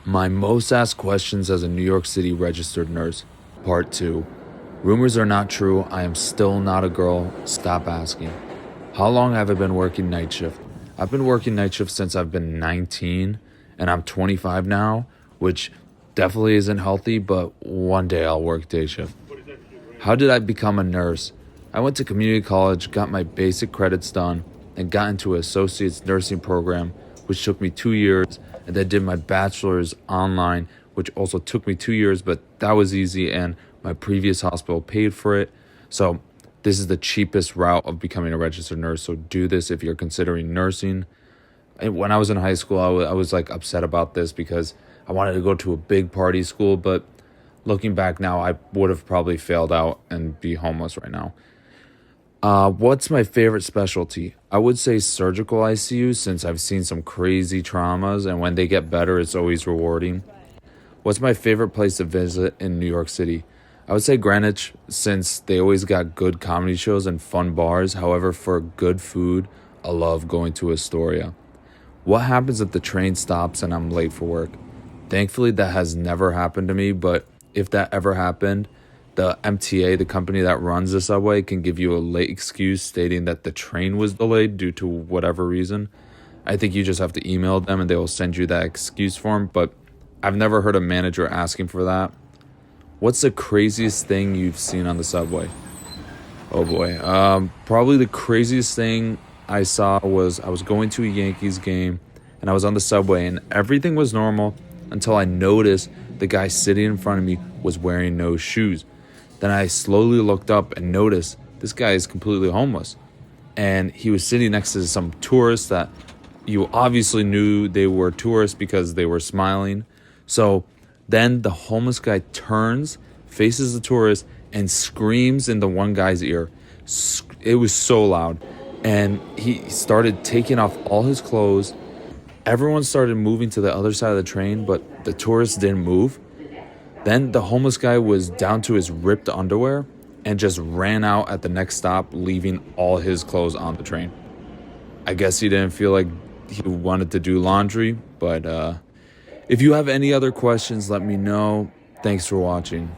My most asked questions as a New York City registered nurse. Part 2. Rumors are not true. I am still not a girl. Stop asking. How long have I been working night shift? I've been working night shift since I've been 19 and I'm 25 now, which definitely isn't healthy, but one day I'll work day shift. How did I become a nurse? I went to community college, got my basic credits done, and got into an associate's nursing program, which took me 2 years, and then did my bachelor's online, which also took me 2 years, but that was easy, and my previous hospital paid for it. So this is the cheapest route of becoming a registered nurse, so do this if you're considering nursing. And when I was in high school, I was like upset about this because I wanted to go to a big party school, but looking back now, I would have probably failed out and be homeless right now. What's my favorite specialty? I would say surgical ICU since I've seen some crazy traumas, and when they get better, it's always rewarding. What's my favorite place to visit in New York City? I would say Greenwich since they always got good comedy shows and fun bars. However, for good food, I love going to Astoria. What happens if the train stops and I'm late for work? Thankfully, that has never happened to me, but if that ever happened, the MTA, the company that runs the subway, can give you a late excuse stating that the train was delayed due to whatever reason. I think you just have to email them and they will send you that excuse form, but I've never heard a manager asking for that. What's the craziest thing you've seen on the subway? Oh boy. Probably the craziest thing I saw was I was going to a Yankees game and I was on the subway and everything was normal until I noticed the guy sitting in front of me was wearing no shoes. Then I slowly looked up and noticed this guy is completely homeless. And he was sitting next to some tourists that you obviously knew they were tourists because they were smiling. So then the homeless guy turns, faces the tourist, and screams in the one guy's ear. It was so loud. And he started taking off all his clothes. Everyone started moving to the other side of the train, but the tourists didn't move. Then the homeless guy was down to his ripped underwear and just ran out at the next stop, leaving all his clothes on the train. I guess he didn't feel like he wanted to do laundry, but if you have any other questions, let me know. Thanks for watching.